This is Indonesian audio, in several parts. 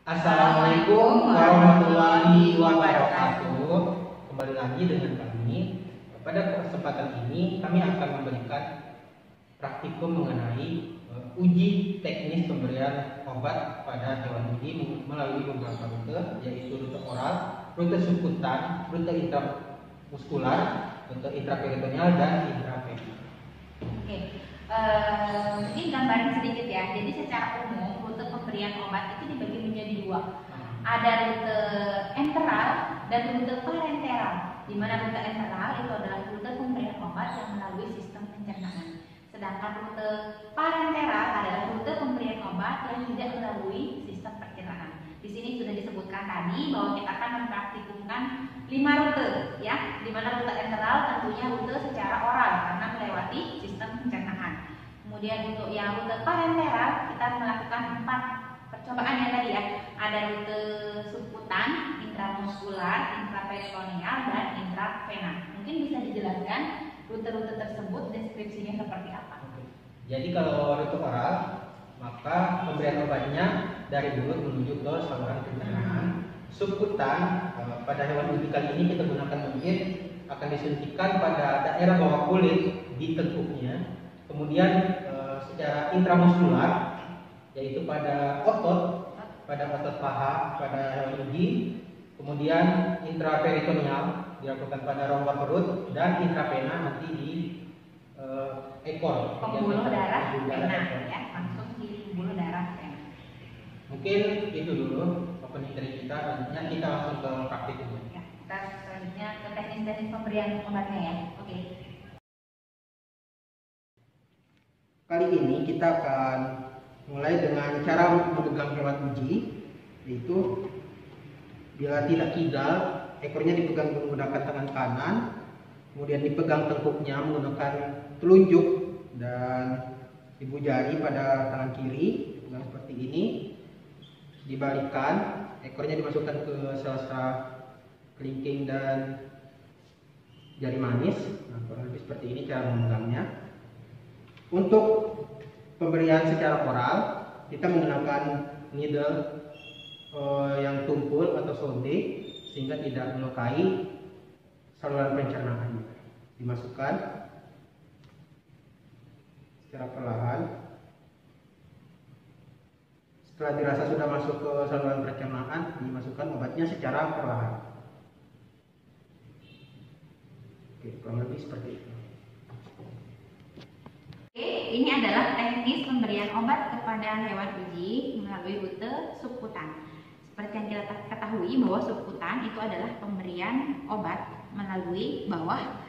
Assalamualaikum warahmatullahi wabarakatuh. Kembali lagi dengan kami. Pada kesempatan ini kami akan memberikan praktikum mengenai uji teknis pemberian obat pada hewan uji melalui beberapa rute, yaitu rute oral, rute subkutan, rute intramuskular, rute intraperitoneal, dan intravena. Oke, ini gambaran sedikit ya. Jadi secara umum rute pemberian obat itu dibagi menjadi dua. Ada rute enteral dan rute parenteral. Di mana rute enteral itu adalah rute pemberian obat yang melalui sistem pencernaan. Sedangkan rute parenteral adalah rute pemberian obat yang tidak melalui sistem pencernaan. Di sini sudah disebutkan tadi bahwa kita akan mempraktikumkan 5 rute ya. Di mana rute enteral tentunya rute secara oral karena melewati sistem pencernaan. Kemudian untuk yang rute parenteral kita melakukan 4 percobaan ya tadi ya. Ada rute subkutan, intramuskular, intraperitoneal, dan intravena. Mungkin bisa dijelaskan rute-rute tersebut deskripsinya seperti apa? Jadi kalau rute oral, maka pemberian obatnya dari mulut menuju ke saluran pencernaan. Subkutan pada hewan uji kali ini kita gunakan mungkin akan disuntikkan pada daerah bawah kulit di tengkuknya. Kemudian secara intramuskular, yaitu pada otot paha pada hewan uji. Kemudian intraperitoneal dilakukan pada rongga perut, dan intravena nanti di ekor, pembuluh darah vena ya, langsung di pembuluh darah vena. Mungkin itu dulu opening dari kita. Selanjutnya kita langsung ke praktikumnya. Ya, kita selanjutnya ke teknis-teknis pemberian obatnya ya. Oke. Kali ini kita akan mulai dengan cara memegang hewan uji, yaitu bila tidak kidal, ekornya dipegang menggunakan tangan kanan, kemudian dipegang tengkuknya menggunakan telunjuk dan ibu jari pada tangan kiri, dipegang seperti ini, dibalikan, ekornya dimasukkan ke sela-sela kelingking dan jari manis. Nah, kurang lebih seperti ini cara memegangnya. Untuk pemberian secara oral, kita menggunakan needle yang tumpul atau sonde sehingga tidak melukai saluran pencernaan. Dimasukkan secara perlahan. Setelah dirasa sudah masuk ke saluran pencernaan, dimasukkan obatnya secara perlahan. Oke, kurang lebih seperti itu. Ini adalah teknis pemberian obat kepada hewan uji melalui rute subkutan. Seperti yang kita ketahui bahwa subkutan itu adalah pemberian obat melalui bawah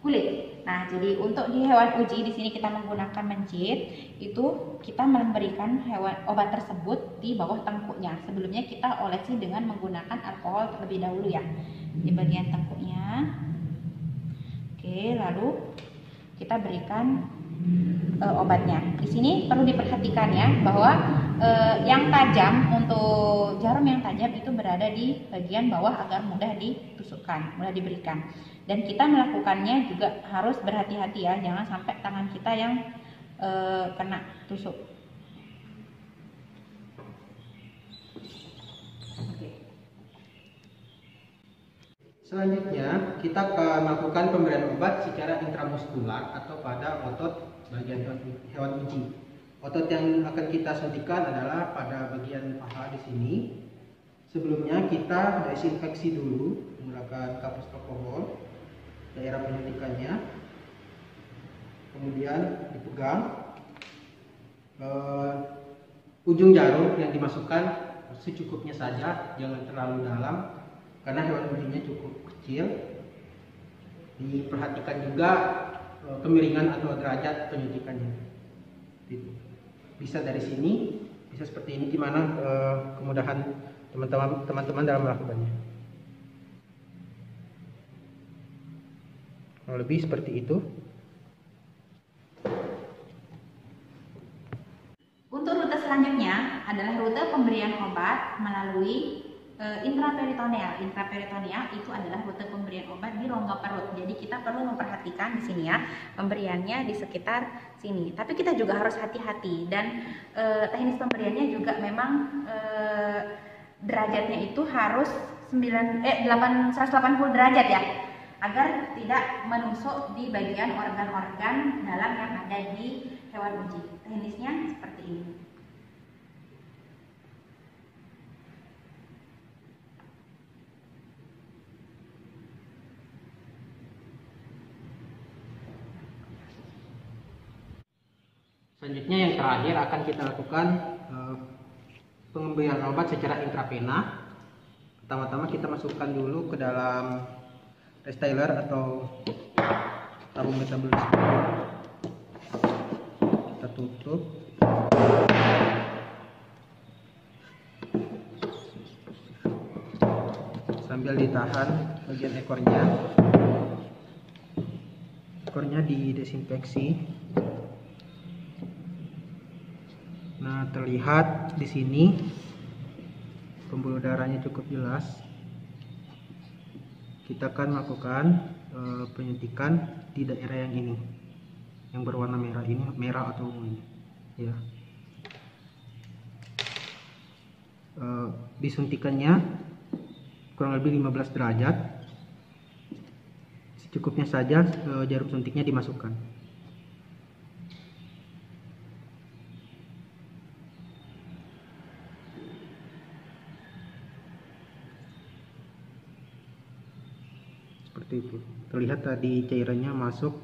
kulit. Nah, jadi untuk di hewan uji di sini kita menggunakan mencit, itu kita memberikan obat tersebut di bawah tengkuknya. Sebelumnya kita olesi dengan menggunakan alkohol terlebih dahulu ya, di bagian tengkuknya. Oke, lalu kita berikan obatnya. Di sini perlu diperhatikan ya bahwa yang tajam, untuk jarum yang tajam itu berada di bagian bawah agar mudah ditusukkan, mudah diberikan. Dan kita melakukannya juga harus berhati-hati ya, jangan sampai tangan kita yang kena tusuk. Selanjutnya kita akan melakukan pemberian obat secara intramuskular atau pada otot bagian hewan uji. Otot yang akan kita suntikan adalah pada bagian paha di sini. Sebelumnya kita desinfeksi dulu menggunakan kapur alkohol daerah penyuntikannya. Kemudian dipegang. Ujung jarum yang dimasukkan secukupnya saja, jangan terlalu dalam karena hewan ujinya cukup kecil. Diperhatikan juga kemiringan atau derajat penyuntikannya. Bisa dari sini, bisa seperti ini, gimana kemudahan teman-teman dalam melakukannya. Kurang lebih seperti itu. Untuk rute selanjutnya adalah rute pemberian obat melalui intraperitoneal. Intraperitoneal itu adalah rute pemberian obat di rongga perut. Jadi kita perlu memperhatikan di sini ya, pemberiannya di sekitar sini. Tapi kita juga harus hati-hati dan teknis pemberiannya juga memang derajatnya itu harus 180 derajat ya, agar tidak menusuk di bagian organ-organ dalam yang ada di hewan uji. Teknisnya seperti ini. Selanjutnya yang terakhir akan kita lakukan pemberian obat secara intravena. Pertama-tama kita masukkan dulu ke dalam restyler atau tabung metabolisme. Kita tutup. Sambil ditahan bagian ekornya. Ekornya didesinfeksi. Nah, terlihat di sini pembuluh darahnya cukup jelas. Kita akan melakukan penyuntikan di daerah yang ini, yang berwarna merah ini, merah atau ungu ini, ya. Disuntikannya kurang lebih 15 derajat. Secukupnya saja jarum suntiknya dimasukkan. Seperti itu. Terlihat tadi cairannya masuk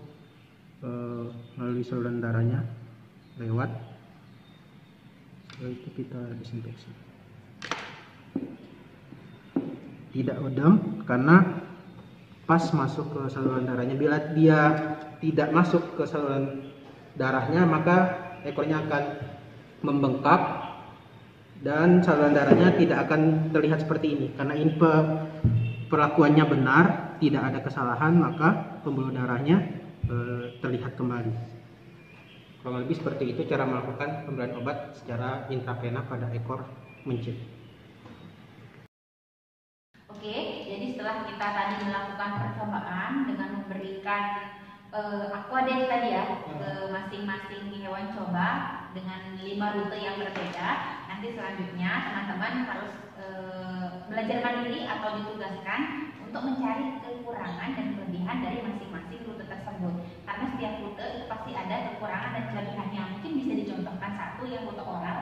melalui saluran darahnya lewat. Setelah itu kita desinfeksi. Tidak odem karena pas masuk ke saluran darahnya. Bila dia tidak masuk ke saluran darahnya, maka ekornya akan membengkak dan saluran darahnya tidak akan terlihat seperti ini. Karena ini perlakuannya benar, tidak ada kesalahan, maka pembuluh darahnya terlihat kembali. Kurang lebih seperti itu cara melakukan pemberian obat secara intravena pada ekor mencit. Oke, jadi setelah kita tadi melakukan percobaan dengan memberikan aquadex tadi ya ke masing-masing hewan coba dengan 5 rute yang berbeda, nanti selanjutnya teman-teman harus belajar mandiri atau ditugaskan untuk mencari kekurangan dan kelebihan dari masing-masing rute tersebut. Karena setiap rute itu pasti ada kekurangan dan kelebihannya. Mungkin bisa dicontohkan satu yang rute oral.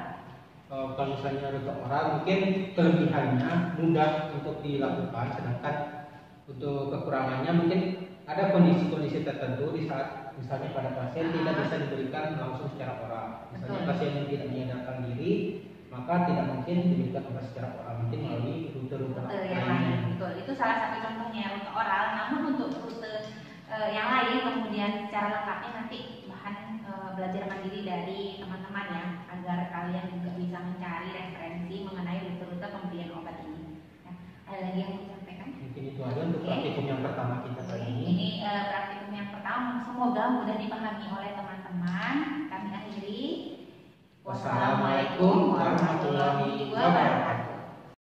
Kalau misalnya rute oral, mungkin kelebihannya mudah untuk dilakukan, sedangkan untuk kekurangannya mungkin ada kondisi-kondisi tertentu di saat misalnya pada pasien tidak bisa diberikan langsung secara oral. Misalnya pasien yang tidak menyadarkan diri, maka tidak mungkin diberikan obat secara oral, mungkin melalui rute-rute yang lain. Betul, itu salah satu contohnya rute oral. Namun untuk rute yang lain kemudian secara lengkapnya nanti bahan belajar mandiri dari teman-teman ya, agar kalian juga bisa mencari referensi mengenai rute-rute pemberian obat ini. Ya, ada lagi yang mau disampaikan? Mungkin itu aja untuk praktikum yang pertama kita kali ini. Ini praktikum yang pertama, semoga mudah dipahami oleh teman-teman. Kami akhiri. Wassalamualaikum warahmatullahi wabarakatuh.